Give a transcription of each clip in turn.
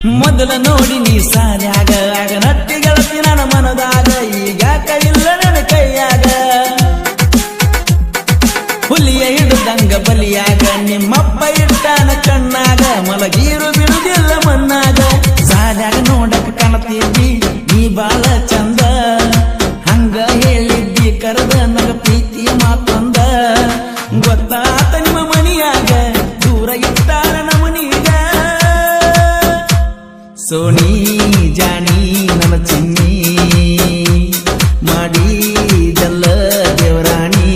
ಮೊದಲ ನೋಡಿ ನೀ ಸಾರ್ಯಾಗ ಆಗ ನಟ್ಟಿಗಳತಿ ನನ್ನ ಮನದಾಗ ಈಗ ಕೈಯಿಲ್ಲ ನನ್ನ ಕೈಯಾಗ ಹುಲಿಯ ಹಿಡಿದಂಗ ಬಲಿಯಾಗ ನಿಮ್ಮಪ್ಪ ಇಟ್ಟಾನ ಕಣ್ಣಾಗ ಮಲಗೀರು ಬಿಡುದಿಲ್ಲ ಮಣ್ಣಾಗ ಸಾರ್ಯಾಗ ನೋಡಕ್ ಕಾಣತಿದ್ದಿ ನೀ ಬಾಳ ಚಂದ ಹಂಗ ಹೇಳಿದ್ದಿ ಕರೆದ ನಗ ಪ್ರೀತಿಯ ಮಾತೊಂದ ಗೊತ್ತಾತ ನಿಮ್ಮ ಮನಿಯಾಗ ದೂರ ಇಟ್ಟಾರ ನಮನೀಗ ಸೋನಿ ಜಾನಿ ನನ್ನ ಚಿನ್ನಿ ಮಾಡಿದಲ್ಲ ದೇವರಾಣಿ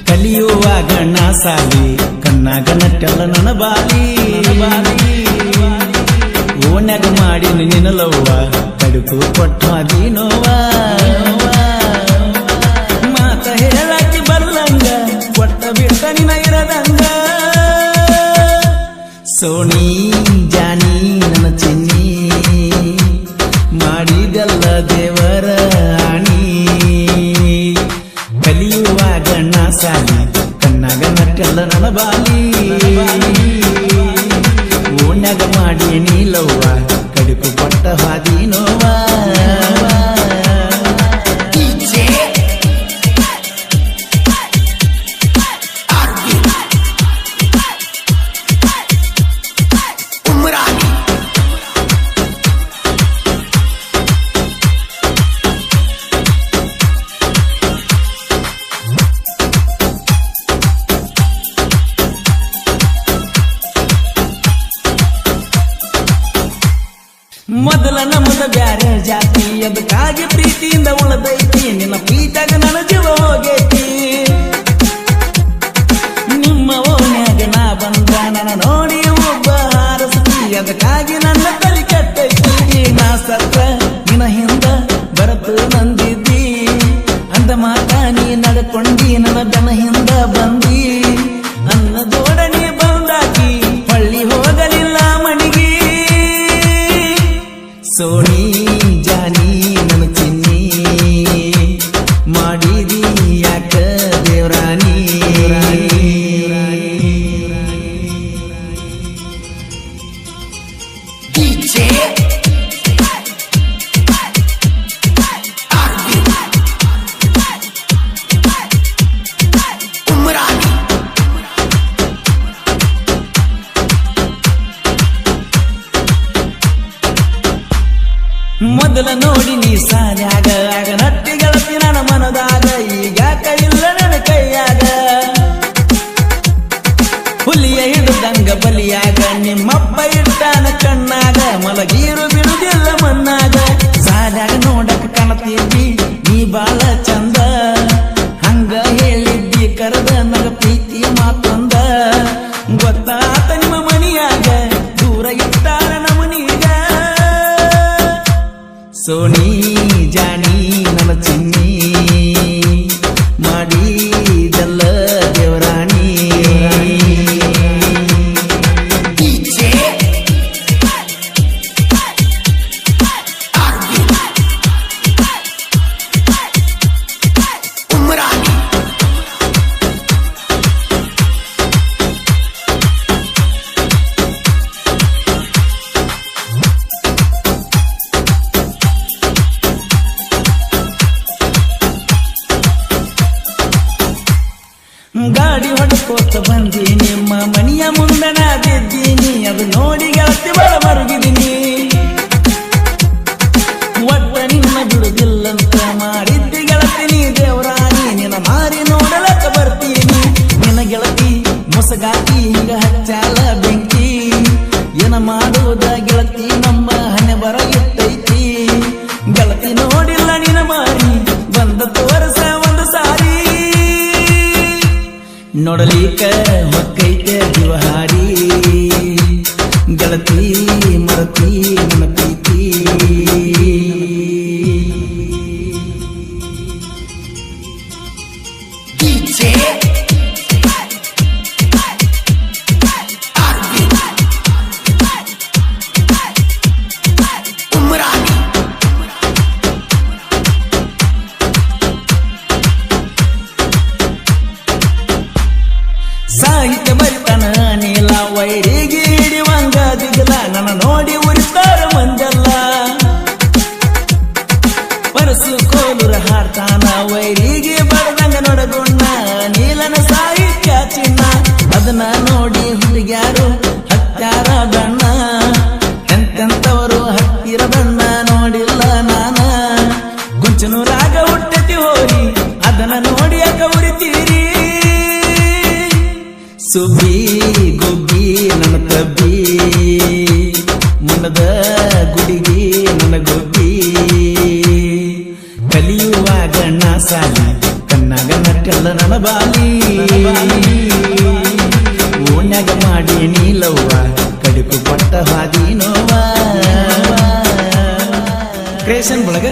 ಕಲಿಯುವಾಗ ನಾ ಸಾಲಿ ಕಣ್ಣಾಗ ನಟ್ಟಲ್ಲ ನನ್ನ ಬಾಲಿ ಓನ್ಯಾಗ ಮಾಡಿ ನಿನ್ನಲವ್ವ ಕಡುಕು ಕೊಟ್ಟಾದಿ ನೋವ ಮಾತ ಹೇಳಾಕಿ ಬರ್ಲಂಗ ಕೊಟ್ಟ ಬಿಟ್ಟ ನಿನ ಇರದಂಗ ಸೋನಿ ಜಾನಿ ನನ್ನ ಚಿನ್ನಿ ಮಾಡಿದಲ್ಲ ದೇವರ ಆಣಿ ಕಲಿಯುವಾಗ ನಾ ಸಾಲಿ ಕಣ್ಣಾಗ ನಟ್ಟಲ್ಲ ನನ್ನ ಬಾಲಿ ಓನ್ಯಾಗ ಮಾಡಿ ನೀಲವ್ವ ಕಡುಕು ಕೊಟ್ಟ ಹಾದಿ ನೋವಾ ಮೊದಲ ನಮ್ಮದ ಬ್ಯಾರೆ ಜಾತಿ ಅದಕ್ಕಾಗಿ ಪ್ರೀತಿಯಿಂದ ಉಳದೈತಿ ನಿನ್ನ ಪ್ರೀತಾಗ ನನ್ನ ಜೀವ ಹೋಗೈತಿ ನಿಮ್ಮ ಓನ್ಯಾಗ ನಾ ಬಂದ ನನ್ನ ನೋಡಿ ಒಬ್ಬ ಹಾರಸ್ತಿ ಅದಕ್ಕಾಗಿ ನನ್ನ ತಲೆ ಕೆಟ್ಟೈತಿ ನಾ ಸತ್ರ ನಿನ್ನ ಹಿಂದ ಬರತು ನಂದಿದ್ದಿ ಅಂದ ಮಾತ ನೀ ನಡ್ಕೊಂಡಿ ನನ್ನ ದನ ಹಿಂದ ಬಂದಿ ನನ್ನ ಜೋಡಣೆ ಬಂದಾಕಿ ಹೊಳ್ಳಿ ಹೋಗಲಿಲ್ಲ ಮಣಿಗಿ ಸೋನಿ ಜಾನಿ ನನ್ನ ಚಿನ್ನಿ ಮಾಡಿದಿ ಯಾಕ ದೇವರಾಣಿ ಮೊದಲ ನೋಡಿ ನೀ ಸಾರ್ಯಾಗ ಆಗ ನಟ್ಟಿಗಳತಿ ನನ್ನ ಮನದಾಗ ಈಗ ಕೈಯಿಲ್ಲ ನನ್ನ ಕೈಯಾಗ ಹುಲಿಯ ಹಿಡಿದಂಗ ಬಲಿಯಾಗ ನಿಮ್ಮಪ್ಪ ಇಟ್ಟಾನ ಕಣ್ಣಾಗ ಮಲಗೀರು ಬಿಡುದಿಲ್ಲ ಮಣ್ಣಾಗ ಸಾರ್ಯಾಗ ನೋಡಕ್ ಕಾಣತಿದ್ದಿ ನೀ ಬಾಳ ಚಂದ ಹಂಗ ಹೇಳಿದ್ದಿ ಕರೆದ ನಗ ಪ್ರೀತಿಯ ಮಾತೊಂದ ಗೊತ್ತಾತ ನಿಮ್ಮ ಮನಿಯಾಗ ದೂರ ಇಟ್ಟಾರ ನಮನೀಗ ಸೋನಿ ಜಾನಿ ನನ್ನ ಚಿನ್ನಿ ಮಾಡಿದಲ್ಲ ದೇವರಾಣಿ ವೈರಿಗೆ ಬಡ್ದಂಗ ನೋಡಗುಣ್ಣ ನೀಲನ ಸಾಹಿತ್ಯ ಚಿನ್ನ ಅದನ್ನ ನೋಡಿ ಹುಡುಗ್ಯಾರು ಹತ್ತಾರ ಬಣ್ಣ ಎಂತೆಂತವರು ಹತ್ತಿರ ಬಣ್ಣ ನೋಡಿಲ್ಲ ನಾನ ಗುಂಚನೂರಾಗ ಹುಟ್ಟತಿ ಹೋರಿ ಅದನ್ನ ನೋಡಿ ಅಕ ಉರಿತೀರಿ ಸುಬ್ಬಿ ಗುಬ್ಬಿ ನನ್ನ ತಬ್ಬಿ ಮುನ್ನದ ಗುಡಿಗಿ ನನ್ನ ಗುಬ್ಬಿ ಕಲಿಯುವಾಗ ನಾ ಸಾಲಿ ಕಣ್ಣಾಗ ನಟ್ಟೆಲ್ಲ ನನ್ನ ಬಾಲಿ ಓಣ್ಯಾಗ ಮಾಡಿ ನೀಲವ್ವ ಕಡಿಕು ಪಟ್ಟ ಹಾದಿ ನೋವ ಕ್ರಿಯೇಷನ್ ಒಳಗ